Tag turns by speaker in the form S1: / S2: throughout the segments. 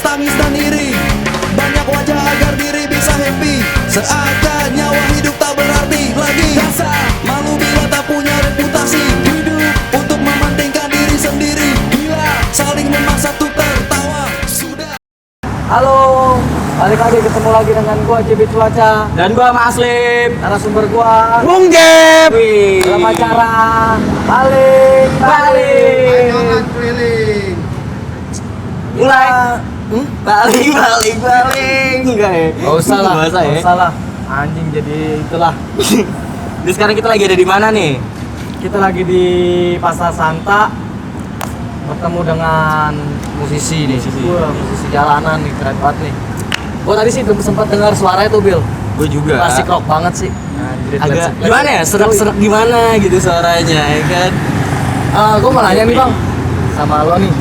S1: tangis dan iri. Banyak wajah agar diri bisa happy. Seakan nyawa hidup tak berarti lagi. Dasar malu bila tak punya reputasi. Hidup untuk mementingkan diri sendiri. Gila saling memaksa tuh tertawa. Sudah.
S2: Halo, balik lagi ketemu lagi dengan gua JB Cuaca
S3: Dan gua Mas Lip.
S2: narasumber gua
S4: Bung Jeb.
S2: dalam acara balik
S4: Keliling.
S3: Mulai. Balik. Enggak ya?
S2: Gak usah lah,
S3: Bahasa ya.
S2: gak usah lah anjing, jadi itulah.
S3: Jadi sekarang kita lagi ada di mana nih?
S2: Kita lagi di Pasar Santa bertemu dengan musisi nih. Wah, musisi jalanan nih, keren banget nih. Gua tadi sih sempat dengar suaranya tuh, Bill.
S3: Gue juga.
S2: Klasik rock banget sih.
S3: Agak gimana ya? Serak-serak gimana gitu suaranya, ya kan?
S2: Gue mau nanya nih Bang, sama lo nih.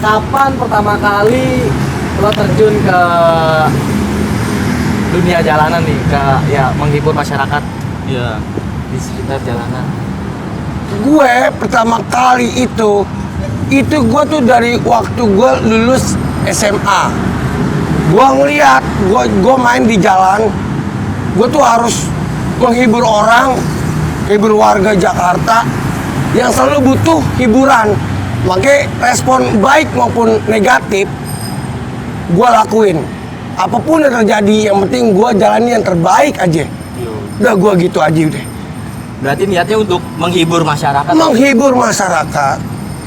S2: Kapan pertama kali lo terjun ke dunia jalanan nih, ke ya menghibur masyarakat
S3: Iya.
S2: di sekitar jalanan?
S4: Gue pertama kali itu gue tuh dari waktu gue lulus SMA. Gue ngeliat, gue main di jalan, gue tuh harus menghibur orang, hibur warga Jakarta yang selalu butuh hiburan. Makanya respon baik maupun negatif gue lakuin. Apapun yang terjadi, yang penting gue jalani yang terbaik aja. Udah gue gitu aja udah.
S3: Berarti niatnya untuk menghibur masyarakat.
S4: Menghibur masyarakat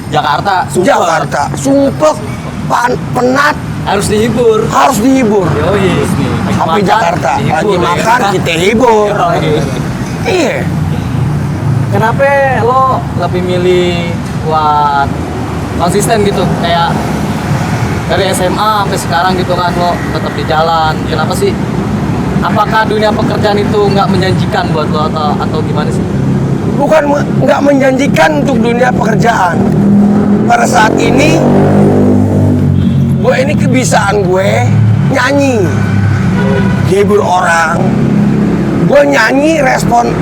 S3: Jakarta,
S4: Jakarta, sumpah, penat,
S3: harus dihibur.
S4: harus dihibur.
S3: Yoi.
S4: Tapi Jakarta lagi
S3: dihibur, ya.
S4: makan kita hibur.
S3: Yoi.
S4: Iya.
S2: Kenapa lo lebih milih buat konsisten gitu, kayak dari SMA sampai sekarang gitu kan lo tetap di jalan? Kenapa sih? Apakah dunia pekerjaan itu nggak menjanjikan buat lo atau gimana sih?
S4: Bukan nggak menjanjikan untuk dunia pekerjaan. Pada saat ini, gue ini kebiasaan gue nyanyi, hibur orang. Gue nyanyi, respon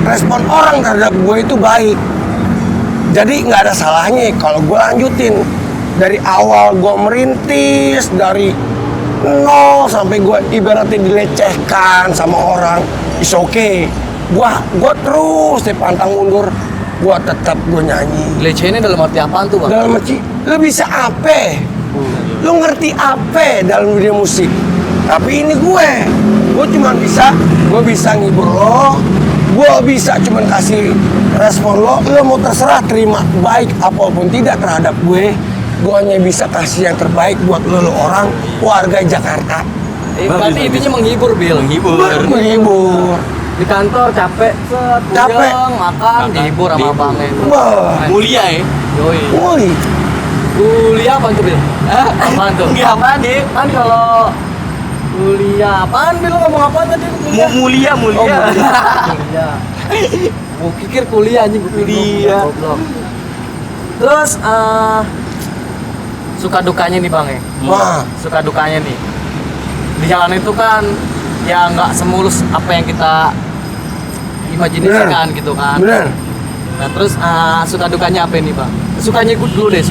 S4: orang terhadap gue itu baik. Jadi nggak ada salahnya kalau gue lanjutin dari awal gue merintis dari nol sampai gue ibaratnya dilecehkan sama orang, is okay. Gue terus deh pantang mundur, gue tetap gue nyanyi.
S2: Lecehinnya dalam arti apaan tuh Bang?
S4: Dalam arti lu bisa apa? Lu ngerti apa dalam dunia musik? Tapi ini gue cuma bisa ngibur lo, gue bisa cuma kasih respon lo mau terserah terima baik apapun tidak terhadap gue hanya bisa kasih yang terbaik buat lo orang warga Jakarta.
S2: Berarti intinya menghibur, Bill.
S4: Menghibur.
S2: Di kantor capek, pulang, makan, dihibur sama abangnya.
S4: Wah,
S3: Mulia ya?
S2: Yoi.
S4: woi,
S2: Kuliah apaan tuh, Bil? Apaan tuh?
S3: Enggak apaan deh?
S2: Kan kalau kuliah apaan, Bil? Lo ngomong apaan tadi? Kuliah?
S3: Mulia.
S2: Oh, kuliah. Gue pikir kuliah anjing, gue pikir
S3: Kuliah.
S2: goblok. Terus suka dukanya nih Bang ya.
S4: wah,
S2: Suka dukanya nih. Di jalan itu kan ya nggak semulus apa yang kita imajinasikan gitu kan.
S4: bener.
S2: Nah, terus suka dukanya apa nih Bang? Sukanya gue dulu deh,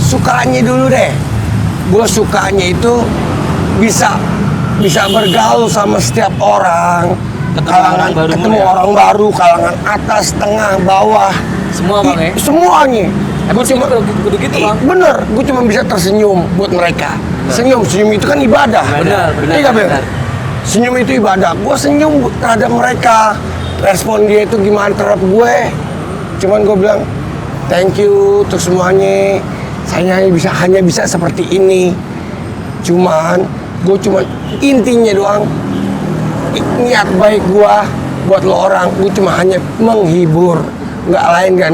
S4: Sukanya dulu deh. Gue sukanya itu bisa bergaul sama setiap orang. Ketemu orang baru, kalangan atas, tengah, bawah.
S2: Semua Bang ya.
S4: Semuanya.
S2: Emang cuma kudu gitu Bang.
S4: Bener, gue cuma bisa tersenyum buat mereka. Senyum itu kan ibadah.
S2: Benar.
S4: Iya, Bel? Senyum itu ibadah. Gue senyum terhadap mereka. Respon dia itu gimana terhadap gue. Cuman gue bilang, thank you untuk semuanya. Saya hanya bisa seperti ini. Cuman, intinya doang. Niat baik gue buat lo orang. Gue cuma hanya menghibur. Nggak lain kan,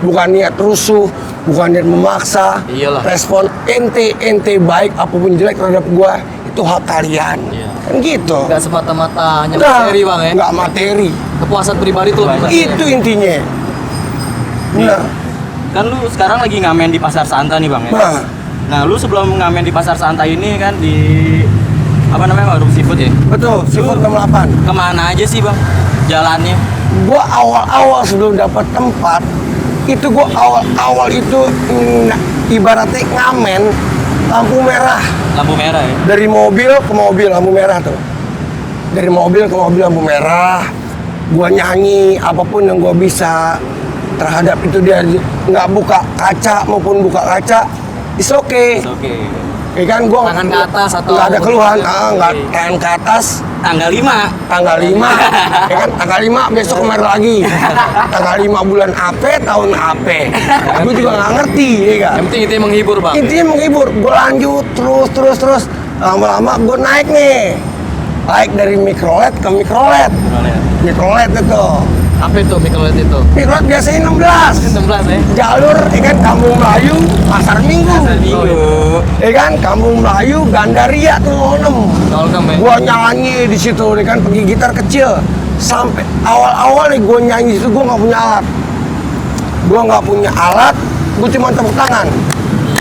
S4: bukan niat rusuh, bukan niat memaksa.
S2: Iyalah.
S4: Respon ente baik apapun jelek terhadap gua itu hak kalian.
S2: Iya.
S4: Kan gitu.
S2: Nggak semata-mata hanya
S4: Nggak,
S2: materi Bang ya.
S4: nggak materi.
S2: Kepuasan pribadi tuh lebih penting.
S4: Itu intinya. Benar.
S3: Kan lu sekarang lagi ngamen di Pasar Santa nih Bang ya? Nah lu sebelum ngamen di Pasar Santa ini kan di apa namanya, warung seafood ya?
S4: Betul, seafood 68.
S3: Kemana aja sih Bang jalannya?
S4: Gua awal-awal sebelum dapat tempat itu gua awal-awal itu ibaratnya ngamen lampu merah.
S3: Lampu merah ya.
S4: Dari mobil ke mobil lampu merah tuh. Dari mobil ke mobil lampu merah. Gua nyanyi apapun yang gua bisa terhadap itu, dia nggak buka kaca maupun buka kaca, it's okay.
S3: Oke.
S4: Ya kan gua
S2: Tangan ke atas atau
S4: nggak ada keluhan, nggak
S2: Oke.
S4: tangan ke atas.
S3: Tanggal 5.
S4: Tanggal 5, ya kan tanggal 5 besok kemarin lagi. Tanggal 5 bulan apa, tahun apa. Gue juga nggak ngerti, ya kan.
S2: Yang penting itu yang menghibur bang.
S4: Intinya menghibur, gue lanjut terus. Lama-lama gue naik nih. Naik dari mikrolet ke mikrolet. Mikrolet itu.
S2: Apa itu mikrolet itu?
S4: Mikrolet biasanya 16.
S2: 16 ya.
S4: Jalur, ya kan Kampung Melayu, Pasar Minggu. Ya kan Kampung Melayu, Gandaria tuh 06.
S2: Kalau kamu ya.
S4: Gua nyanyi di situ, nih kan pergi gitar kecil. Sampai awal-awal nih gua nyanyi di situ, gua nggak punya alat. Gua cuma tepuk tangan.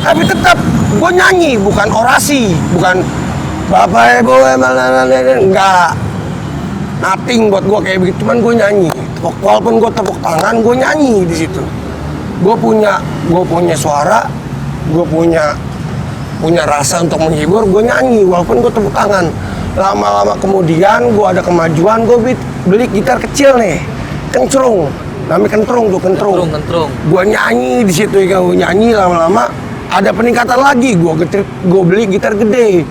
S4: Tapi tetap gua nyanyi, bukan orasi, bukan Bapak Ibu enggak. Nothing buat gua kayak begitu, cuman gua nyanyi. Walaupun gua tepuk tangan, gua nyanyi di situ. Gua punya suara, gua punya rasa untuk menghibur, gue nyanyi walaupun gue tepuk tangan. Lama-lama kemudian gue ada kemajuan, gue beli gitar kecil nih, kencrung, namanya kentrung.
S2: Kentrung.
S4: Gue nyanyi di situ, ya gue nyanyi, lama-lama ada peningkatan lagi, gue beli gitar gede.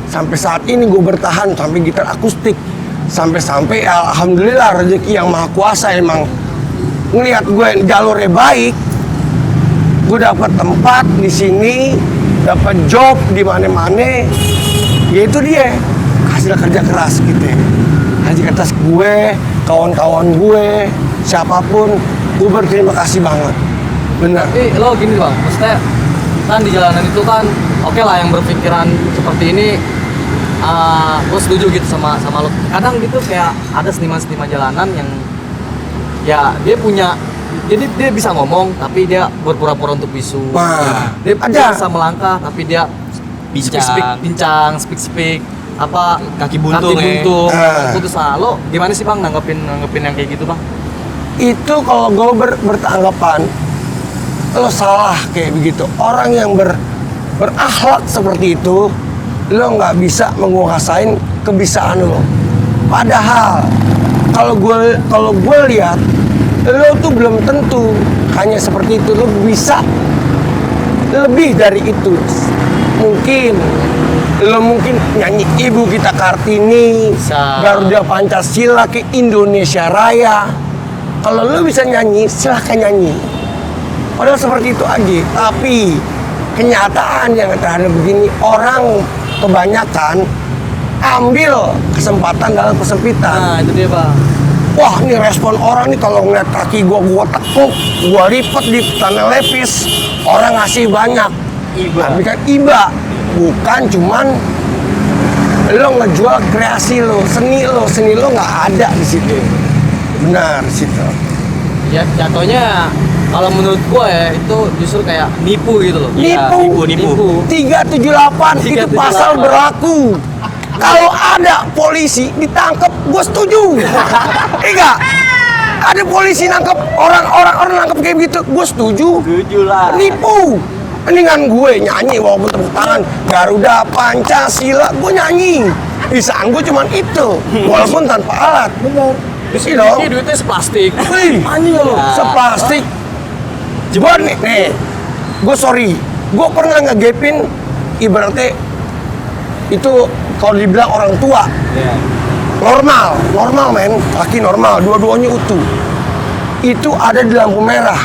S4: Sampai saat ini gue bertahan sampai gitar akustik, sampai alhamdulillah rezeki yang maha kuasa emang ngelihat gue jalurnya baik, gue dapat tempat di sini, dapat job di mana-mana. Ya itu dia hasil kerja keras gitu. Hasil kerja gue, kawan-kawan gue, siapapun, gue berterima kasih banget. Bener.
S2: Tapi lo gini bang, maksudnya kan di jalanan itu kan oke lah yang berpikiran seperti ini, gue setuju gitu sama lo. Kadang gitu kayak ada seniman jalanan yang ya dia bisa ngomong tapi dia berpura-pura untuk bisu.
S4: Wah,
S2: Dia
S4: ada.
S2: bisa melangkah tapi dia bincang, speak apa
S3: Kaki buntung ya.
S2: Putus lo gimana sih bang nanggepin yang kayak gitu bang?
S4: Itu kalau gue bertanggapan, lo salah kayak begitu. Orang yang berakhlak seperti itu, lo nggak bisa menguasain kebisaan lo. Padahal kalau gue lihat, lo tuh belum tentu hanya seperti itu. Lo bisa lebih dari itu. Mungkin nyanyi Ibu Kita Kartini,
S2: Bisa.
S4: Garuda Pancasila ke Indonesia Raya. Kalau lo bisa nyanyi, silahkan nyanyi. Padahal seperti itu aja. Tapi kenyataan yang terhadap begini, orang kebanyakan ambil kesempatan dalam kesempitan.
S2: Nah itu dia bang.
S4: Wah, ini respon orang nih kalau ngeliat kaki gua tekuk, gua lipet di tanah lepis, orang ngasih banyak. Tapi kan iba, bukan cuman lo ngejual kreasi lo, seni lo nggak ada di situ. Benar di situ.
S2: Ya jatuhnya kalau menurut gua ya itu justru kayak nipu gitu loh.
S4: Nipu. 378 itu
S2: 378.
S4: pasal berlaku. Kalau ada polisi ditangkap, gue setuju. Enggak. Ada polisi nangkep orang nangkep kayak gitu, gue setuju.
S3: Setuju lah.
S4: Nipu. Mendingan gue nyanyi walaupun tepuk tangan Garuda Pancasila, gue nyanyi. Bisaan gue cuman itu, walaupun tanpa alat. Benar. Isi dong.
S2: Ini duitnya seplastik.
S4: Wih,
S2: Anjing lo.
S4: seplastik. Gue nih, gue sorry, gue pernah ngegepin ibaratnya itu kalau dibilang orang tua normal men, laki normal, dua-duanya utuh. Itu ada di lampu merah.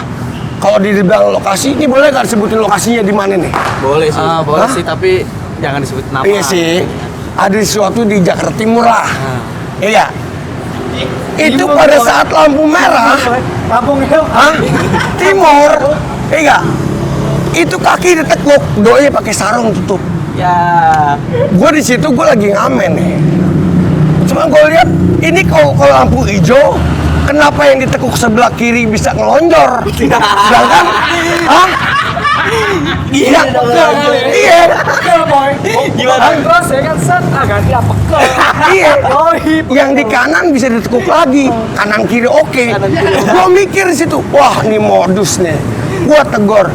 S4: Kalau dibilang lokasi, ini boleh nggak disebutin lokasinya di mana nih?
S3: Boleh sih.
S2: Boleh
S4: Hah?
S2: sih tapi jangan disebut nama.
S4: Iya sih, ada sesuatu di Jakarta Timur lah. Iya. Itu pada saat lampu merah, hah? Timur, iya. Itu kaki ditekuk, doi pakai sarung tutup.
S3: Ya.
S4: Gue di situ gue lagi ngamen nih. Cuma gue lihat ini kalau lampu hijau, kenapa yang ditekuk sebelah kiri bisa ngelonjor? Sedangkan, hah? Iya, iya.
S3: Gimana?
S2: Terus ya kan set agak dia pekel.
S4: Iya, yang di kanan bisa ditekuk lagi, kanan kiri oke. Gue mikir di situ, wah ini modus nih. Gue tegur,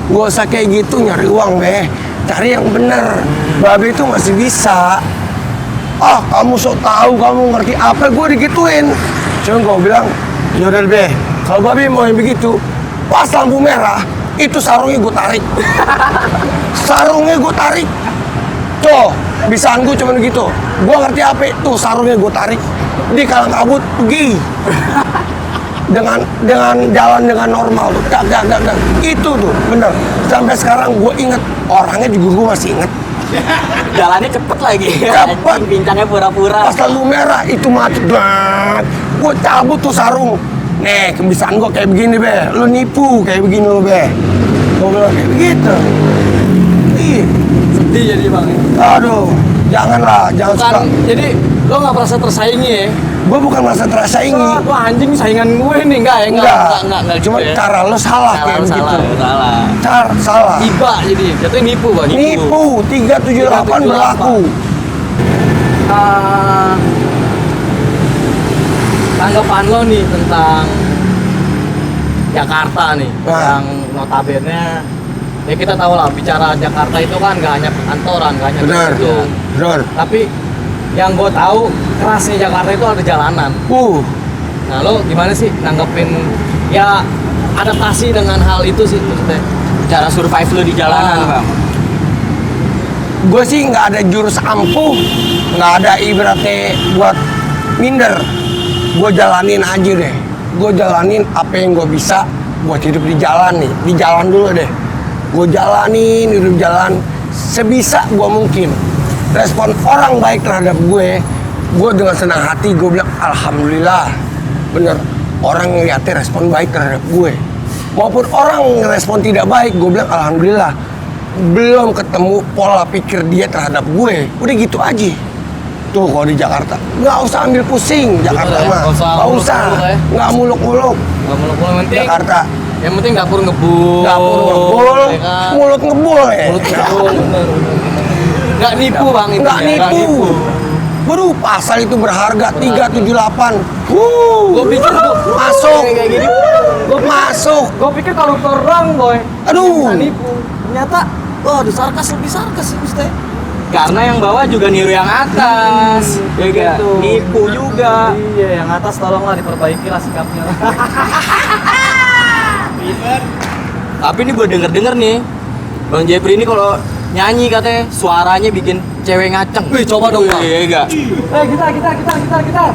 S4: Gak usah kayak gitu nyari uang, Be. Cari yang bener. Babe itu masih bisa. Ah, kamu sok tahu, kamu ngerti apa, gue digituin. Cuma gue bilang, yaudah Be, kalau Babe mau yang begitu, pas lampu merah, itu sarungnya gue tarik. Sarungnya gue tarik. Tuh, bisaan gue cuma gitu. Gue ngerti apa, tuh sarungnya gue tarik. Di kalang kabut, pergi. dengan jalan dengan normal tuh, gak. Itu tuh, bener. Sampai sekarang gue inget, orangnya juga gue masih inget.
S3: Jalannya cepet lagi.
S4: Cepet.
S3: Bincangnya pura-pura.
S4: Pas lampu merah itu macet banget. Gue cabut tuh sarung. Nih, kebiasaan gue kayak begini, Be. Lu nipu kayak begini lu, Be. Gue bilang kayak begitu. Ih,
S2: Sedih jadi bang.
S4: aduh, janganlah, jangan suka.
S2: Bukan, jadi lo nggak merasa tersaingi ya?
S4: Gue bukan merasa tersaingi.
S2: Wah anjing saingan gue nih, enggak ya? Enggak
S4: Cuma
S2: gitu ya.
S4: cara lo salah
S2: Cara
S4: kayak
S2: lo
S4: begitu.
S3: Salah.
S4: Cara salah.
S2: Iba jadi, jatuhnya nipu bang.
S4: Nipu 378 berlaku.
S2: Tanggapan lo nih tentang Jakarta nih,
S4: Nah.
S2: yang notabene ya kita tahu lah, bicara Jakarta itu kan nggak hanya perkantoran, nggak hanya
S4: Benar,
S2: pekerjaan.
S4: benar.
S2: Tapi yang gue tahu kerasnya Jakarta itu ada jalanan. Nah lo gimana sih nanggepin ya adaptasi dengan hal itu sih maksudnya?
S3: Cara survive lu di jalanan,
S2: Ah.
S3: Bang.
S4: Gue sih nggak ada jurus ampuh, nggak ada ibaratnya buat minder. Gue jalanin aja deh. Gue jalanin apa yang gue bisa buat hidup di jalan nih. Di jalan dulu deh. Gue jalanin hidup jalan sebisa gue mungkin. Respon orang baik terhadap gue dengan senang hati gue bilang alhamdulillah. Bener, orang ngeliatnya respon baik terhadap gue. Maupun orang ngerespon tidak baik, gue bilang alhamdulillah. Belum ketemu pola pikir dia terhadap gue. Udah gitu aja. Tuh kalau di Jakarta, nggak usah ambil pusing Jakarta
S2: ya,
S4: mah,
S2: nggak usah
S4: nggak usah,
S2: muluk-muluk ya.
S4: nggak muluk-muluk.
S2: Nggak muluk-muluk, yang penting
S4: Jakarta,
S2: yang penting dapur ngebul,
S4: dapur ngebul,
S2: ya kan?
S4: mulut ngebul ya.
S2: Mulut ngebul, bener. Nggak nipu bang itu.
S4: Nggak nipu. Baru pasal itu berharga 378.
S2: Gue pikir
S4: Masuk.
S2: kayak gini.
S4: Masuk.
S2: Gue pikir kalau orang boy.
S4: Aduh.
S2: Nggak nipu. Ternyata, wah ada sarkas lebih sarkas sih Guste.
S3: Karena yang bawah juga niru yang atas. Ya enggak?
S2: Gitu.
S3: Nipu juga.
S2: Iya, yang atas tolonglah diperbaiki lah sikapnya.
S3: Tapi ini gue denger nih, Bang Jepri ini kalau nyanyi katanya suaranya bikin cewek ngaceng.
S2: Wih, coba dong, Bang.
S3: Iya enggak?
S2: Kita.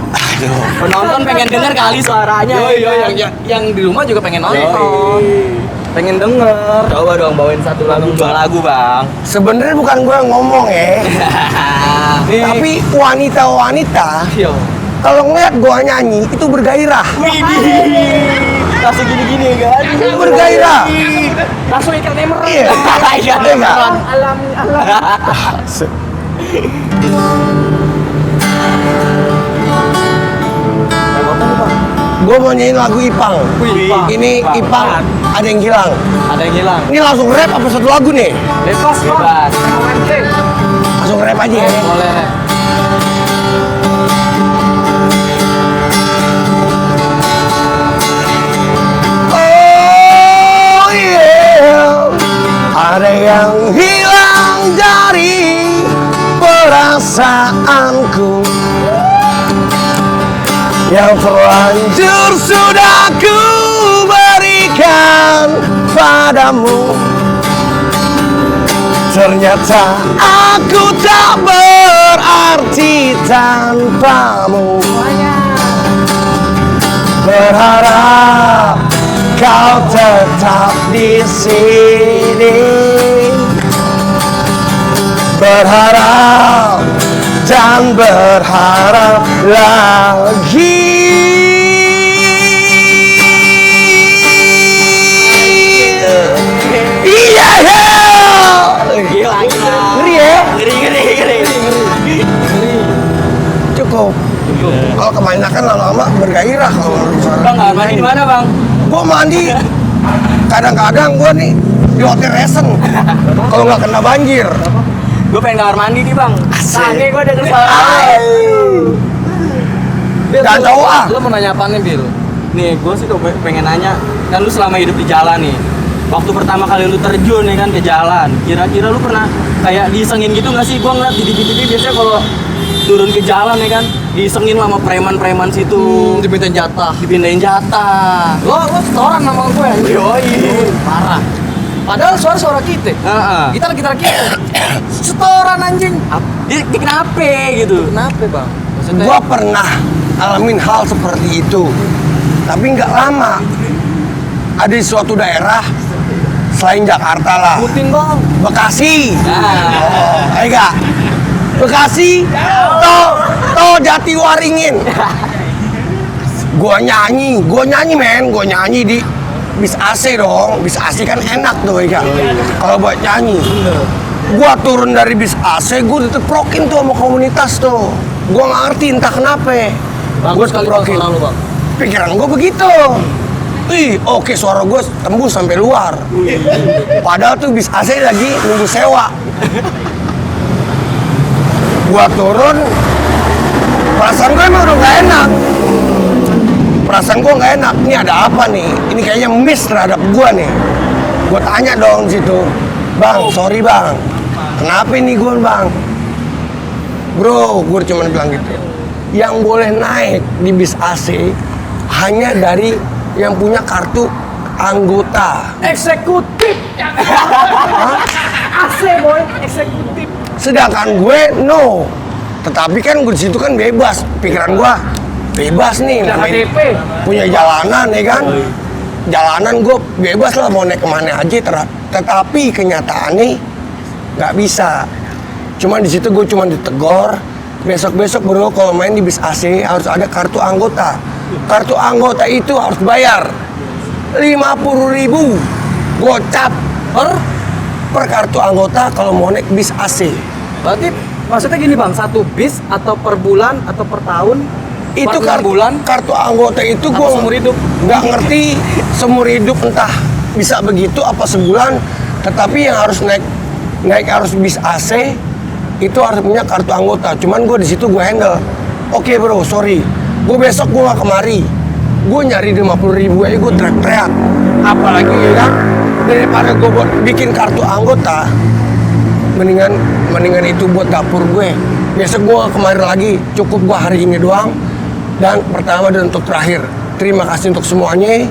S3: Penonton pengen denger kali suaranya.
S2: Yo, yang di rumah juga pengen nonton.
S3: Yoi.
S2: Pengen denger.
S3: Coba dong bawain satu lagu, dua lagu, Bang.
S4: Sebenarnya bukan gue yang ngomong ya,
S2: Nih.
S4: tapi wanita-wanita
S2: Yo.
S4: kalau ngeliat gue nyanyi itu bergairah.
S3: Widih. Langsung gini-gini kan.
S4: Bergairah.
S2: Langsung ikat emer.
S4: Iya.
S3: Iya,
S4: Iya nggak?
S2: Alam.
S4: Gue mau nyanyiin lagu Ipang.
S2: Wih, Ipang.
S4: Ini Ipang ada yang hilang.
S2: Ada yang hilang.
S4: Ini langsung rap apa satu lagu nih?
S2: Bebas.
S4: Langsung rap aja ya.
S2: Boleh.
S4: Oh yeah, ada yang hilang dari perasaanku, yang terlanjur sudah ku berikan padamu. Ternyata aku tak berarti tanpamu. Berharap kau tetap di sini. Berharap dan berharap lagi. Iya ya.
S3: Gila.
S4: Ngeri ya?
S3: Ngeri.
S4: Cukup. Kalau kebanyakan lama-lama bergairah kalau
S3: Bang, nggak mandi di mana, Bang?
S4: Gua mandi kadang-kadang gua nih di hotel resen kalau nggak kena banjir.
S3: Gue pengen kamar mandi nih, Bang. Sange gue denger suara.
S2: Bil,
S4: Jangan
S2: lu-
S4: cowok ah.
S2: Lu mau nanya apa nih, Bil?
S3: Nih, gue sih tuh pengen nanya, kan lu selama hidup di jalan nih, waktu pertama kali lu terjun ya kan ke jalan, kira-kira lu pernah kayak diisengin gitu nggak sih? Gua ngeliat di TV biasanya kalau turun ke jalan ya kan, diisengin sama preman-preman situ,
S2: Dipintain jatah.
S3: dipindahin jatah.
S2: Lo setoran sama gue.
S3: Yoi.
S2: Parah. Padahal suara kita.
S3: Heeh.
S2: Gitar kita. Setoran anjing.
S3: Dia kenapa gitu?
S2: Kenapa, Bang? Maksudnya
S4: Gua pernah alamin hal seperti itu, tapi nggak lama. Ada di suatu daerah selain Jakarta lah,
S2: Putin, Bang.
S4: Bekasi.
S3: Nah,
S4: Enggak. Bekasi, to Jatiwaringin. Gua nyanyi men, gua nyanyi di bis AC dong. Bis AC kan enak tuh ya. Kalau buat nyanyi. Gua turun dari bis AC, gua diteprokin tuh sama komunitas tuh. Gua nggak ngerti entah kenapa. Gua
S2: Bagus kali Bang
S4: diteprokin.
S2: suara lu, Bang.
S4: Pikiran gua begitu. Ih, oke suara gua tembus sampai luar. Padahal tuh bis AC lagi nunggu sewa. Gua turun, perasaan gue emang udah gak enak. Perasaan gue gak enak. Ini ada apa nih? Ini kayaknya miss terhadap gua nih. Gua tanya dong situ, Bang, sorry bang, kenapa ini gue bang? Bro, gue cuma bilang gitu. Yang boleh naik di bis AC hanya dari yang punya kartu anggota.
S2: Eksekutif. AC boy, eksekutif.
S4: Sedangkan gue no. Tetapi kan gue di situ kan bebas. Pikiran gue bebas nih.
S2: Udah
S4: main-
S2: KTP.
S4: punya jalanan ya kan. Jalanan gue bebas lah mau naik kemana aja. Tetapi kenyataannya nggak bisa. Cuman di situ gue cuma ditegor. Besok bro kalau main di bis AC harus ada kartu anggota. Kartu anggota itu harus bayar 50.000 gocap per kartu anggota kalau mau naik bis AC.
S2: Berarti maksudnya gini Bang, satu bis atau per bulan atau per tahun?
S4: Itu
S2: Per
S4: kartu
S2: bulan
S4: kartu anggota itu
S2: Apa
S4: gue
S2: seumur hidup?
S4: nggak ngerti seumur hidup entah bisa begitu apa sebulan. Tetapi yang harus naik harus bis AC itu harus punya kartu anggota. Cuman gue di situ gue handle. Oke bro, sorry. Gue besok gue nggak kemari. Gue nyari 50.000 aja gue teriak-teriak. Apalagi ya kan daripada gue buat bikin kartu anggota, mendingan itu buat dapur gue. Besok gue nggak kemari lagi. Cukup gue hari ini doang. Dan pertama dan untuk terakhir, terima kasih untuk semuanya.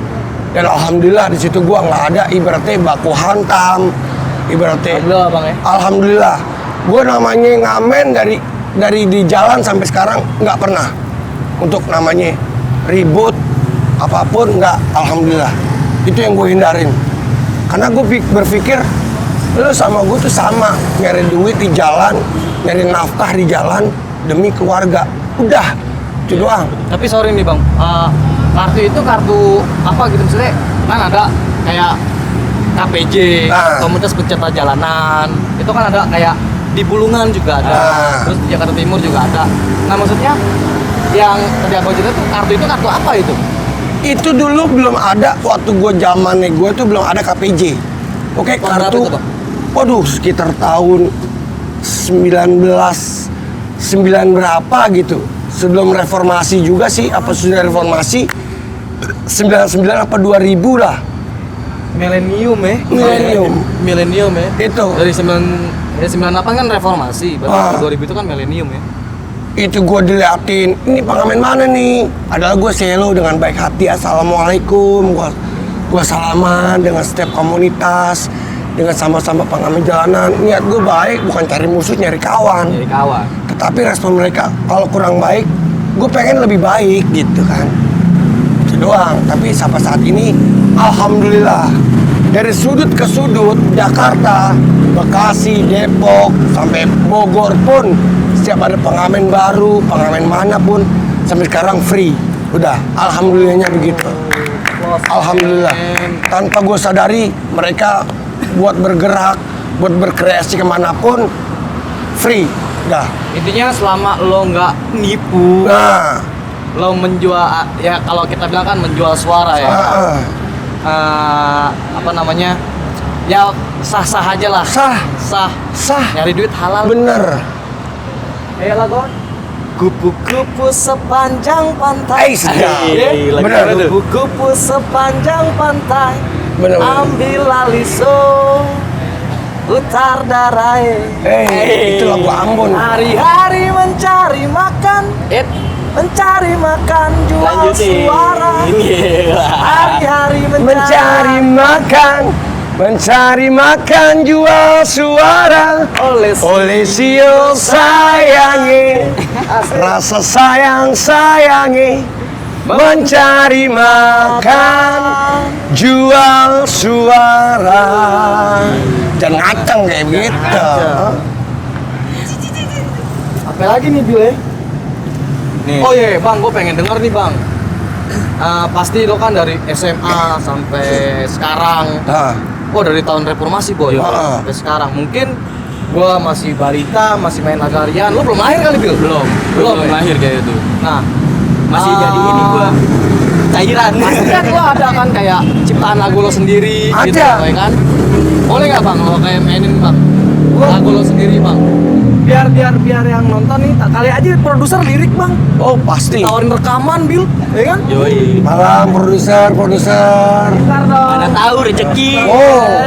S4: Dan alhamdulillah di situ gue nggak ada ibaratnya baku hantam, ibaratnya.
S2: Alhamdulillah Bang ya.
S4: Alhamdulillah, gue namanya ngamen dari di jalan sampai sekarang nggak pernah untuk namanya ribut apapun nggak. Alhamdulillah, itu yang gue hindarin. Karena gue berpikir lu sama gue tuh sama, nyari duit di jalan, nyari nafkah di jalan demi keluarga. Udah, itu doang.
S2: Tapi sorry nih Bang, kartu itu kartu apa gitu maksudnya? Kan ada kayak KPJ,
S4: Ah.
S2: Komunitas Pecinta Jalanan. Itu kan ada kayak di Bulungan juga ada.
S4: Ah.
S2: Terus di Jakarta Timur juga ada. Nah, maksudnya yang tadi aku cerita tuh kartu itu kartu apa itu?
S4: Itu dulu belum ada waktu gue zamannya gue tuh belum ada KPJ. Oke,
S2: Tahun berapa
S4: kartu.
S2: itu, Bang?
S4: Waduh, sekitar tahun 1909 berapa gitu. Sebelum reformasi juga sih, apa sudah reformasi? 99 apa 2000 lah.
S2: Milenium ya? Milenium ya?
S4: Itu.
S2: Dari 98 kan reformasi,
S4: Ah.
S2: berarti 2000 itu kan milenium ya?
S4: Itu gue diliatin, ini pengamen mana nih? Adalah gue selo dengan baik hati, assalamualaikum. Gue salaman dengan setiap komunitas, dengan sama-sama pengamen jalanan. Niat gue baik, bukan cari musuh, nyari kawan.
S2: Jadi kawan.
S4: Tetapi respon mereka kalau kurang baik, gue pengen lebih baik gitu kan. Itu doang. Tapi sampai saat ini, alhamdulillah, dari sudut ke sudut Jakarta, Bekasi, Depok, sampai Bogor pun setiap ada pengamen baru, pengamen manapun sampai sekarang free. Udah, alhamdulillahnya begitu. Alhamdulillah. Tanpa gue sadari mereka buat bergerak, buat berkreasi kemanapun free. Udah.
S2: Intinya selama lo nggak nipu,
S4: Nah,
S2: lo menjual, ya kalau kita bilang kan menjual suara ya. Apa namanya? Ya sah-sah aja lah.
S4: sah,
S2: Sah. Nyari duit halal.
S4: bener.
S2: Kayak lagu kupu-kupu sepanjang pantai.
S4: Sedap.
S2: Iya.
S4: Bener.
S2: Kupu-kupu sepanjang pantai
S4: Bener.
S2: Ambil aliso utar darai.
S4: Itu lagu Ambon.
S2: Hari-hari mencari makan, mencari makan jual
S3: Lanjutin.
S2: suara. Hari-hari
S4: Mencari makan jual suara. Oleh sio sayangi, rasa sayangi, mencari makan jual suara. Dan ngaceng kayak gitu.
S2: Apa lagi nih Bil ya?
S3: Nih.
S2: Oh iya bang, gue pengen denger nih bang. Pasti lo kan dari SMA sampai sekarang. Oh dari tahun reformasi boy, sampai sekarang. Mungkin gue masih balita, masih main agarian. Lo belum lahir kali Bil?
S3: Belum
S2: ya?
S3: lahir kayak itu.
S2: Nah,
S3: Masih jadi ini gua cairan.
S2: pasti kan lo ada kan kayak ciptaan lagu lo sendiri gitu
S4: Ada.
S2: ya kan? Boleh nggak bang lo kayak mainin bang lagu lo sendiri bang? Biar yang nonton nih kali aja produser lirik bang.
S4: Oh pasti.
S2: Tawarin rekaman Bil, ya kan?
S3: Yoi.
S4: Malam produser.
S2: Bentar dong.
S3: Mana tahu rezeki.
S4: Oh.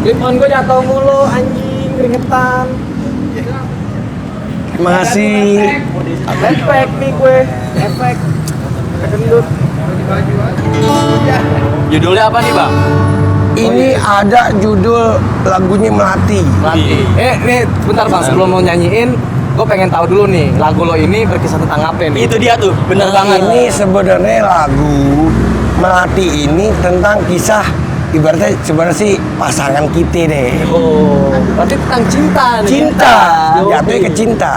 S2: Clip on gue jatuh mulu anjing, keringetan.
S4: Terima kasih.
S2: Efek nih gue, efek gendut.
S3: Judulnya apa nih, Bang?
S4: Ini ada judul lagunya Melati.
S2: Mati. Nih, bentar bang, sebelum mau nyanyiin, gue pengen tahu dulu nih, lagu lo ini berkisah tentang apa nih?
S3: Itu dia tuh, bener banget.
S4: Ini sebenarnya lagu Melati ini tentang kisah ibaratnya sebenarnya sih pasangan kita deh.
S2: Oh, berarti tentang cinta nih.
S4: Cinta,
S2: Yo,
S4: jatuhnya ke cinta.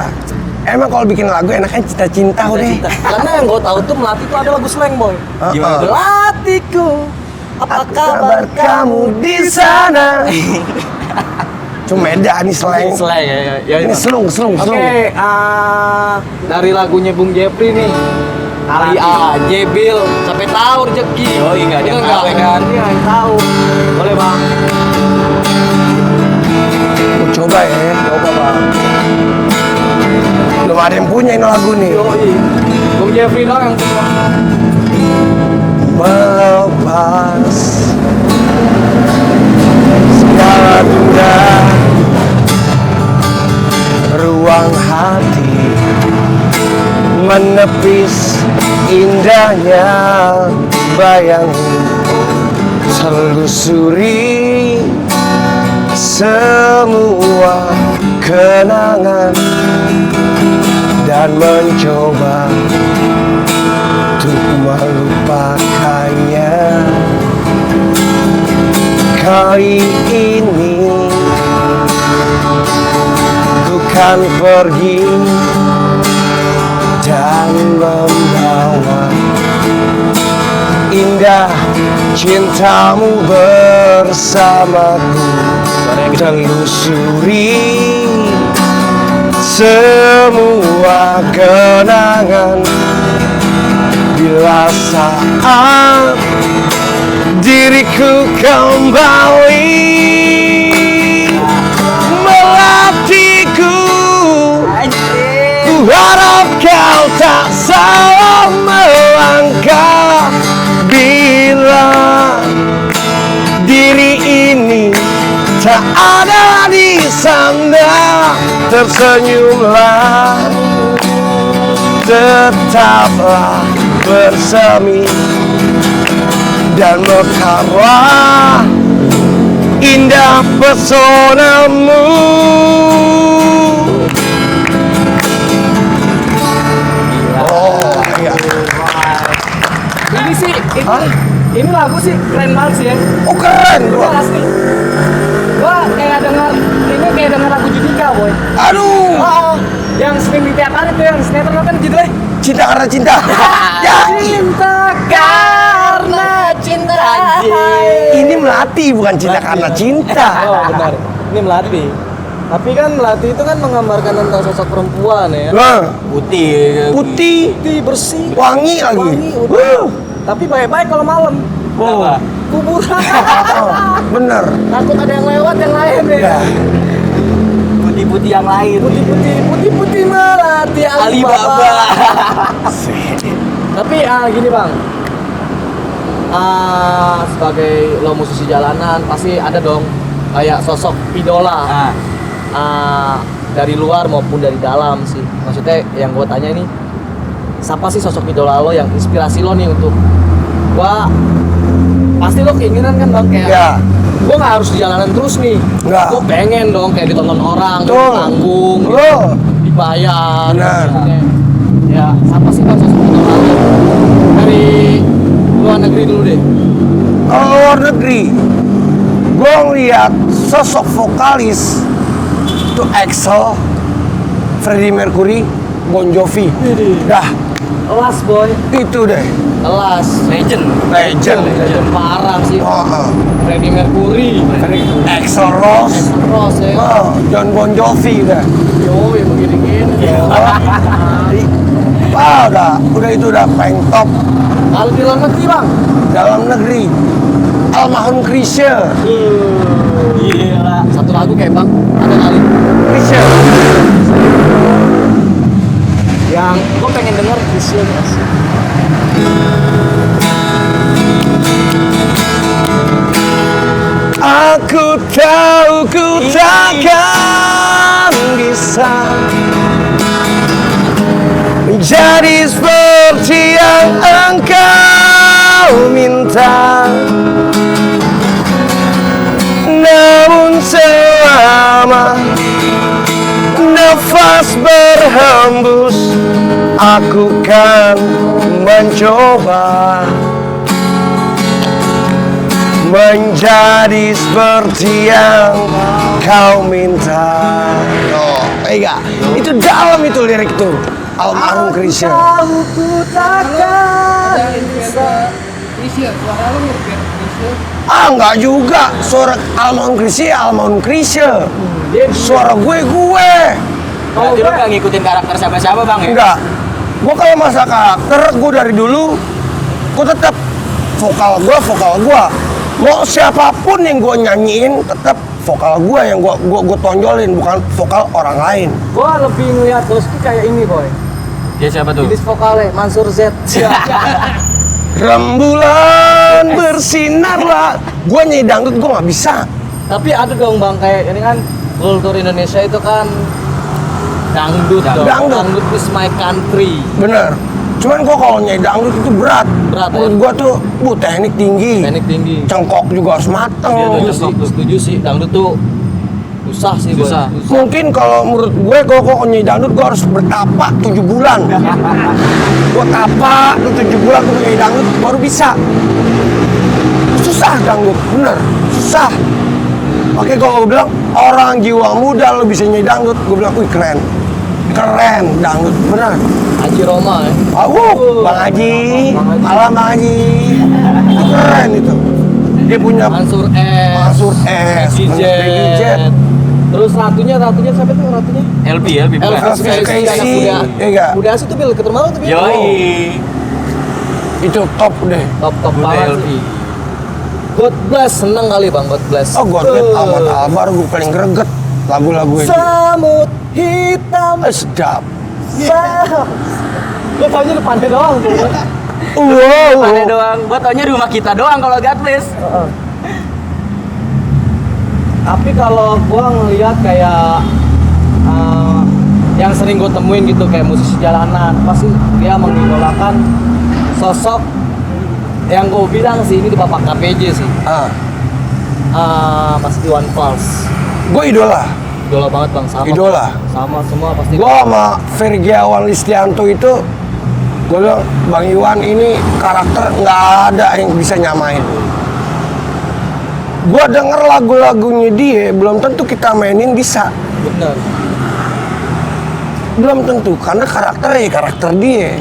S4: Emang kalau bikin lagu enaknya cinta-cinta udah.
S2: cinta. Karena yang gue tahu tuh Melati itu ada lagu slang boy.
S3: Gimana tuh?
S2: Melatiku, apa kabar kamu
S4: di sana? Cuma beda nih slang.
S2: Slang ya.
S4: Ini selung.
S2: Oke, dari lagunya Bung Jepri nih. Kali aja Bil, sampai tahu rezeki.
S3: Yoi, nggak ada yang
S2: Bener
S3: tahu,
S2: nggak?
S3: ya kan?
S2: Iya, yang tahu. Boleh bang.
S4: Coba ya.
S2: Coba bang.
S4: Belum ada yang punya ini lagu nih.
S2: Yoi. Bung Jeffrey dong yang punya.
S4: Melepas segala duka, ruang hati menepis indahnya bayangmu, telusuri semua kenangan dan mencoba untuk melupakannya. Kali ini ku kan pergi dan membawa indah cintamu bersamaku, telusuri semua kenangan. Bila saat diriku kembali melatihku, ku harap kau tak salah melangkah. Bila diri ini tak ada di sana, tersenyumlah, tetaplah bersemi dan mekarlah indah pesonamu. Oh iya.
S2: Ini sih, ini lagu sih keren banget sih ya.
S4: Oh keren
S2: Gua
S4: gua.
S2: asli. Gua kayak denger, ini kayak denger lagu Judika boy.
S4: Aduh,
S2: Oh, yang sering di tiap hari tuh yang sinetron apa nih judulnya?
S4: cinta karena cinta. Ya,
S2: Cinta karena cinta.
S4: ini Melati bukan cinta karena cinta.
S2: Oh benar, ini Melati. Tapi kan Melati itu kan menggambarkan tentang sosok perempuan ya.
S4: Nah,
S3: Putih.
S4: putih,
S2: Putih, bersih,
S4: wangi lagi.
S2: wangi, udah. Tapi baik-baik kalau malam.
S3: Kenapa?
S2: Kuburan.
S4: Oh, bener.
S2: Takut ada yang lewat yang lain ya.
S4: Ya.
S3: Putih-putih yang lain.
S2: Putih Melati
S3: Alibaba.
S2: Tapi gini bang, sebagai lo musisi jalanan pasti ada dong kayak sosok idola dari luar maupun dari dalam sih. Maksudnya yang gue tanya ini, siapa sih sosok idola lo yang inspirasi lo nih untuk gua pasti lo keinginan kan bang kayak
S4: Ya.
S2: gue nggak harus di jalanan terus nih,
S4: Nggak.
S2: gue pengen dong kayak ditonton orang, di
S4: Betul.
S2: panggung, gitu,
S4: Betul.
S2: dibayar.
S4: Benar.
S2: Maksudnya, ya siapa sih bang sosok idola lo dari luar negeri dulu deh?
S4: Kalau luar negeri, gue ngeliat sosok vokalis itu Axel, Freddie Mercury, Bon Jovi. Dah,
S2: Kelas boy,
S4: itu deh.
S2: kelas,
S3: Legend.
S4: Legend.
S2: parah sih.
S4: Oh,
S2: Freddie Mercury,
S4: Axel Rose,
S2: Ross ya,
S4: John Bon Jovi udah.
S2: yo yang begini-gini.
S4: Udah itu udah paling top.
S2: Kalau di luar negeri bang,
S4: Dalam negeri, almarhum Chrisye.
S3: Gila.
S2: satu lagu kayak bang, ada kali
S4: Chrisye.
S2: yang gue pengen denger Chrisye nih asik.
S4: Aku tahu ku takkan bisa menjadi seperti yang engkau minta, namun selama nafas berhembus aku kan mencoba menjadi seperti yang kau minta. Oh, enggak. Itu dalam itu lirik tuh. Almarhum Chrisye. Enggak juga. Suara almarhum Chrisye. Suara gue.
S3: Berarti lu gak ngikutin karakter siapa-siapa bang ya?
S4: Enggak. Gue kalau masa karakter, gue dari dulu gue tetap vokal gue. Mau siapapun yang gue nyanyiin, tetap vokal gue yang gue tonjolin, bukan vokal orang lain.
S2: Gue lebih ngeliat Doski kayak ini boy,
S3: Dia siapa tuh?
S2: jenis vokalnya Mansur Z.
S4: Rembulan bersinar lah. Gue nyanyi dangdut gue nggak bisa.
S2: Tapi ada dong bang kayak ini kan kultur Indonesia itu kan dangdut dong.
S4: Dangdut.
S2: Dangdut is my country.
S4: Bener. Cuman gue kalau nyanyi dangdut itu berat.
S2: Berat,
S4: Menurut
S2: ya?
S4: gue tuh, teknik tinggi.
S2: Teknik tinggi.
S4: Cengkok juga harus mateng.
S2: Setuju sih. Dangdut tuh susah sih boy.
S3: Susah.
S4: Mungkin kalau menurut gue, kalau nyanyi dangdut gue harus bertapa 7 bulan. Gue tapa, 7 bulan gue nyanyi dangdut baru bisa. Susah dangdut, bener. Susah. Oke, kalau gue bilang, orang jiwa muda lo bisa nyanyi dangdut, gue bilang, wih keren. Keren, dangdut, bener.
S2: Haji Roma ya.
S4: Bang Haji, malam Bang Haji. Itu keren itu. Dia punya
S2: Mansur S.
S4: Mansur S,
S2: Maggie Z.
S4: Maggie Z.
S2: Terus ratunya siapa tuh ratunya?
S3: LP bukan?
S2: Elvis
S4: Casey,
S2: anak muda.
S4: iya nggak?
S2: Muda asli tuh Bil, ke rumah lu tuh Bil.
S3: Yoi.
S4: Itu top deh.
S2: Top
S3: Muda
S2: banget
S3: LP.
S2: sih. God Bless, seneng kali bang God Bless.
S4: Oh, gue liat Ahmad Albar gue paling greget lagu-lagu itu.
S2: Samut hitam.
S4: Sedap.
S2: Gue taunya depannya doang tuh.
S3: Pane doang. Gua taunya di rumah kita doang kalau God Bless.
S2: Tapi kalau gue ngeliat kayak yang sering gue temuin gitu kayak musisi jalanan, pasti dia mengidolakan sosok yang gue bilang sih ini di bapak KPJ sih. Mas Iwan Fals.
S4: Gue idola.
S2: Idola banget bang, sama.
S4: Idola.
S2: Sama semua pasti.
S4: Gue sama Fergiawan Listianto itu, gue bilang, Bang Iwan ini karakter nggak ada yang bisa nyamain. Gue denger lagu-lagunya dia, belum tentu kita mainin bisa.
S2: Bener.
S4: Belum tentu, karena karakter dia.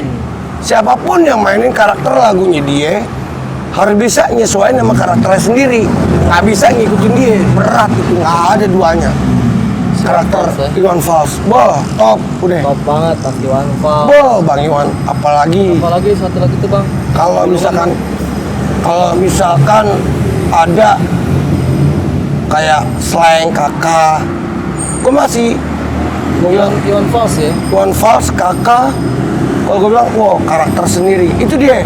S4: Siapapun yang mainin karakter lagunya dia, harus bisa nyesuaiin sama karakternya sendiri. Nggak bisa ngikutin dia, berat itu, nggak ada duanya. Karakter
S2: Fals, ya?
S4: Iwan Fals, boh, top, udah.
S2: Top banget Mas Iwan Fals.
S4: Boh, Bang Iwan, apalagi
S2: Apalagi satu lagi tuh bang.
S4: kalau misalkan ada kayak slang kakak, gue masih gue bilang
S2: Iwan Fals ya.
S4: Iwan Fals kakak, kalau gue bilang wow karakter sendiri itu dia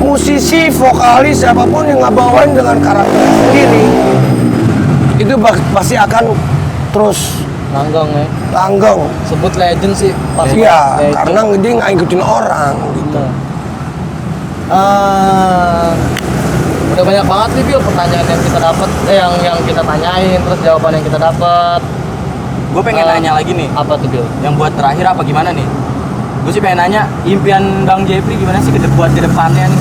S4: musisi, vokalis, siapapun yang ngebawain dengan karakter sendiri, itu pasti akan terus
S2: Langgeng ya.
S4: langgeng.
S2: Sebut legend sih. Pasti
S4: Iya,
S2: legend.
S4: karena dia nggak ngikutin orang gitu.
S2: Udah banyak banget nih Bil pertanyaan yang kita dapat, yang kita tanyain, terus jawaban yang kita dapat.
S3: Gue pengen nanya lagi nih.
S2: Apa tuh Bil?
S3: Yang buat terakhir apa gimana nih? Gue sih pengen nanya, impian Bang Jeffrey gimana sih buat ke depannya nih?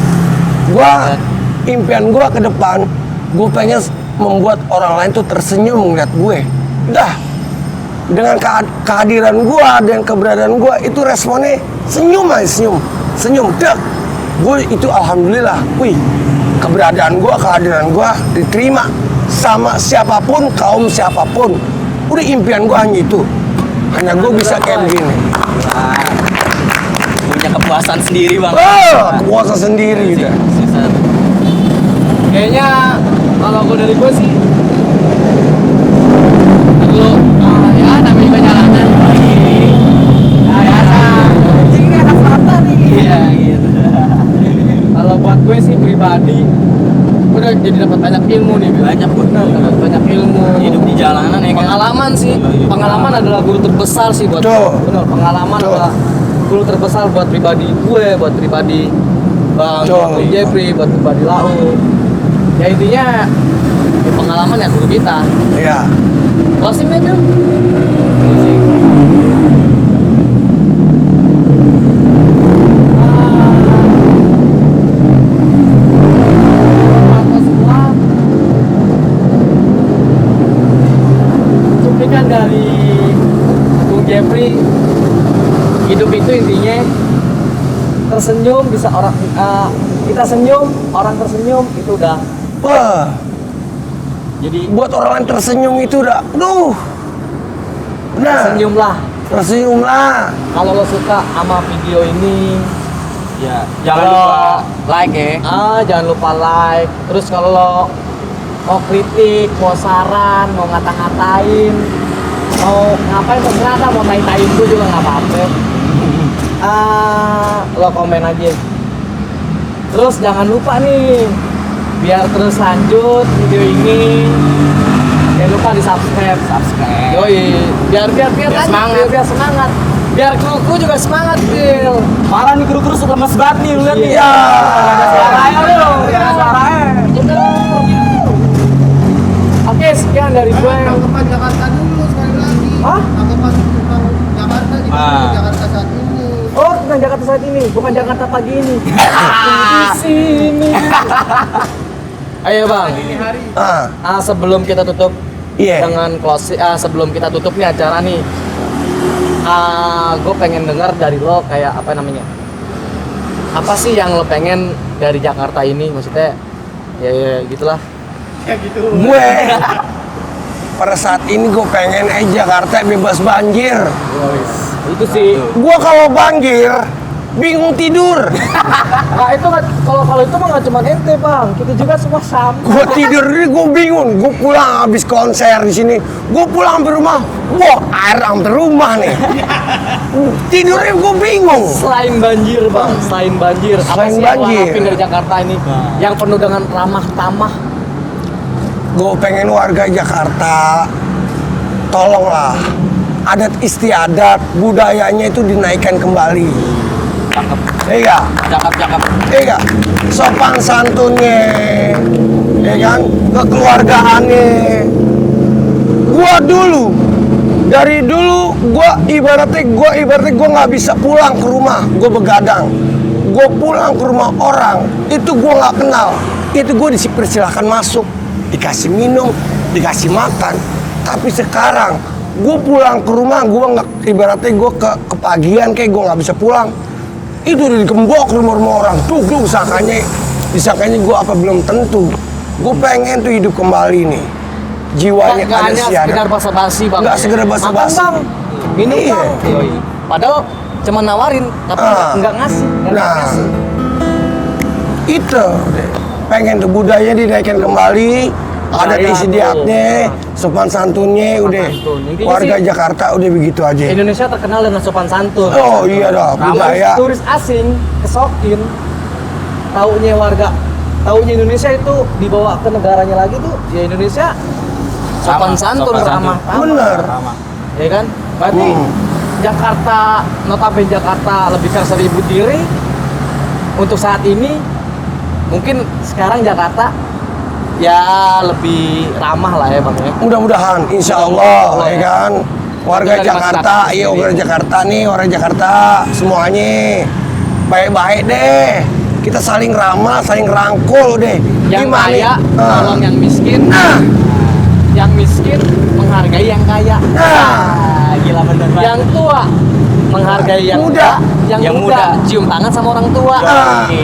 S4: Impian gua ke depan, gue pengen membuat orang lain tuh tersenyum ngeliat gue. Dah, dengan kehadiran gua dan keberadaan gua itu responnya senyum aja, senyum. Dah, gue itu alhamdulillah. Wih, keberadaan gua, kehadiran gua diterima sama siapapun, kaum siapapun. Udah impian gua hanya itu. Hanya gue bisa kayak begini.
S3: Nah, punya kepuasan sendiri Bang.
S4: Kepuasan sendiri gitu.
S2: Kayaknya kalau gue dari gue sih dulu ya namanya juga jalanan biasa ini anak rata nih iya gitu. Kalau buat gue sih pribadi udah jadi dapat banyak ilmu nih Bil.
S3: Banyak gue
S2: dapat banyak ilmu
S3: hidup di jalanan ya kan.
S2: pengalaman sih pengalaman adalah guru terbesar sih buat
S4: Tuh.
S2: benar pengalaman
S4: Tuh.
S2: adalah guru terbesar buat pribadi gue buat pribadi Bang
S4: Tuh.
S2: Jeffrey buat pribadi Lau ya intinya ya pengalaman ya guru kita
S4: Iya.
S2: closing aja cuplikan dari Bung Jeffrey hidup itu intinya tersenyum bisa orang kita senyum orang tersenyum itu udah
S4: Wah,
S3: Jadi
S4: buat orang lain tersenyum itu udah, aduh. Nah,
S2: senyumlah
S4: tersenyumlah.
S2: kalau lo suka sama video ini
S3: ya jangan
S2: Kalau-
S3: lupa like ya.
S2: jangan lupa like terus kalau lo mau kritik mau saran mau ngata-ngatain mau ngapain terserah dah, mau tain gue juga nggak apa-apa lo komen aja terus jangan lupa nih biar terus lanjut video ini jangan lupa di subscribe yoi biar lanjut,
S3: semangat.
S2: biar semangat biar kruku juga semangat Bil.
S3: Parah nih kru-kru lemes banget nih lu lihat nih.
S4: Iya.
S3: Ada suaranya lu, ada suaranya.
S2: Oke, sekian dari gue.
S5: Tanggapan Jakarta dulu sekali lagi.
S2: Hah?
S5: Tanggapan tentang Jakarta di
S3: Ah.
S5: Jakarta saat ini.
S2: Oh, tentang Jakarta saat ini, bukan Jakarta pagi ini. Di sini. Ayo bang, sebelum kita tutup
S4: Iya.
S2: dengan closing, sebelum kita tutup nih acara nih, gue pengen dengar dari lo kayak apa namanya? Apa sih yang lo pengen dari Jakarta ini? Maksudnya, ya gitulah.
S4: Gue pada saat ini gue pengen Jakarta bebas banjir.
S2: Itu sih.
S4: Gue kalau banjir bingung tidur.
S2: Nah itu nggak, kalau itu mah nggak cuma ente bang, kita juga semua sama.
S4: Gue tidur ini gue bingung. Gue pulang habis konser di sini. Gue pulang ke rumah. Wah, air hampir rumah nih. Tidurnya gue bingung.
S2: Selain banjir bang, selain banjir, apa
S4: Selain
S2: sih yang lo
S4: banjir.
S2: harapin dari Jakarta ini? Yang penuh dengan ramah tamah.
S4: Gue pengen warga Jakarta tolonglah adat istiadat budayanya itu dinaikkan kembali.
S3: Cakep,
S4: Iya,
S3: cakep.
S4: iya, sopan santunnya, ya kan, kekeluargaannya. Dari dulu, gua ibaratnya gua nggak bisa pulang ke rumah, gua begadang. Gua pulang ke rumah orang, itu gua nggak kenal, itu gua dipersilahkan masuk, dikasih minum, dikasih makan. Tapi sekarang, gua pulang ke rumah, gua nggak, ibaratnya gua kepagian kayak gua nggak bisa pulang. Itu udah digembok rumah-rumah orang tuh disangkanya gue apa belum tentu. Gue pengen tuh hidup kembali nih, jiwanya
S2: Nggak
S4: ada
S2: hanya
S4: siaran,
S2: sekedar basa-basi bang.
S4: nggak sekedar basa-basi.
S2: Makan, bang, minum
S4: Iya.
S2: bang. Yoi. Padahal cuma nawarin, tapi nggak ngasih. Nggak
S4: Nah,
S2: ngasih.
S4: itu deh. Pengen tuh budaya dinaikkan kembali, ada
S2: Budaya
S4: istiadatnya, sopan santunnya, udah.
S2: santun. Intinya
S4: Warga
S2: sih-
S4: Jakarta udah begitu aja.
S2: Indonesia terkenal dengan sopan santun.
S4: Oh iya dah, budaya.
S2: Turis asing kesokin taunya Indonesia itu dibawa ke negaranya lagi tuh ya Indonesia sopan santun, ramah tamah.
S4: Bener.
S2: Ya kan? Berarti Jakarta, notabene Jakarta lebih keras 1000 diri. Untuk saat ini mungkin sekarang Jakarta ya lebih ramah lah ya Bang ya.
S4: Mudah-mudahan, insya Allah, ya kan. Warga
S2: Dari
S4: Jakarta,
S2: masyarakat
S4: iya
S2: sendiri.
S4: warga Jakarta nih, orang Jakarta semuanya baik-baik deh. Kita saling ramah, saling rangkul deh.
S2: Yang
S4: Gimana
S2: kaya
S4: nih?
S2: tolong yang miskin, yang miskin menghargai yang kaya.
S3: Gila bener banget.
S2: Yang tua menghargai yang
S4: Muda.
S2: yang muda cium tangan sama orang tua.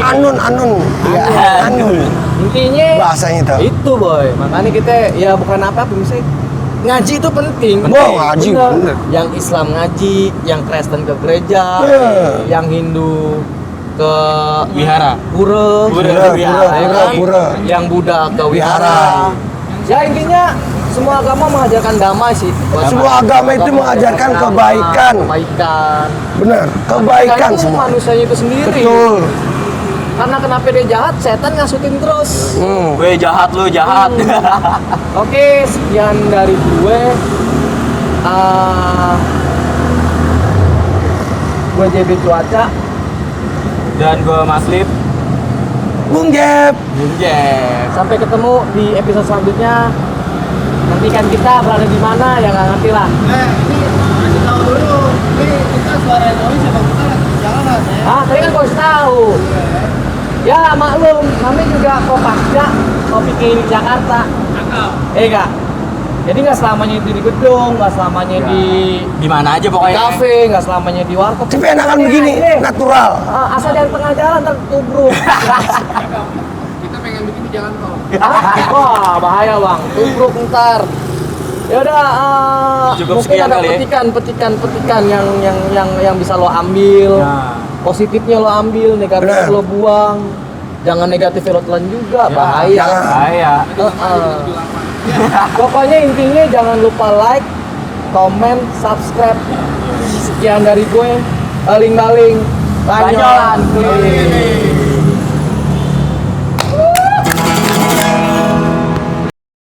S4: Anun. Ya, anun.
S2: Intinya
S4: Bahasanya itu.
S2: itu boy, makanya kita ya bukan apa-apa misalnya ngaji itu penting.
S4: Wah, ngaji,
S2: Bener.
S4: bener.
S2: Yang Islam ngaji, yang Kristen ke gereja, yang Hindu ke
S3: Wihara.
S2: pura,
S3: Pura,
S2: ya kan?
S4: pura.
S2: Yang Buddha ke
S4: Wihara.
S2: wihara. Ya intinya semua agama mengajarkan damai sih.
S4: Semua agama itu mengajarkan kebaikan.
S2: Kebaikan.
S4: Bener, kebaikan
S2: Tergantung
S4: semua.
S2: manusianya itu sendiri.
S4: Betul.
S2: Karena kenapa dia jahat, setan ngasutin terus.
S3: Gue jahat lu jahat.
S2: Oke, sekian dari gue. Gue JB Cuaca.
S3: Dan gue Maslip.
S4: Bung Jeb.
S3: Bunjek.
S2: Sampai ketemu di episode selanjutnya. Nantikan kita berada di mana ya nggak ngerti lah.
S5: Ini kasih tahu dulu. Ini kita suara Indonesia bang kita lagi di jalanan ya.
S2: Ah, tadi kan gue harus tahu. Ya maklum, kami juga Kopasja, kopi keliling Jakarta. Kak. Jadi nggak selamanya itu di gedung, nggak selamanya di
S3: Di mana aja
S2: di
S3: pokoknya.
S2: kafe, nggak selamanya di warkop.
S4: Tapi enakan begini, natural.
S2: Asal dari tengah jalan tertubruk.
S5: Kita pengen bikin di jalan tol.
S2: Wah, bahaya bang, tubruk ntar. Ya udah,
S3: Cukup
S2: mungkin
S3: sekian
S2: ada
S3: kali ya.
S2: petikan yang bisa lo ambil.
S3: Nah.
S2: Positifnya lo ambil, negatifnya
S4: Bener.
S2: lo buang. Jangan negatifnya lo telan juga, bahaya.
S4: jangan.
S3: Bahaya.
S2: Pokoknya intinya jangan lupa like, comment, subscribe. Sekian dari gue, baling-baling,
S3: Banyolan.
S2: Banyolan.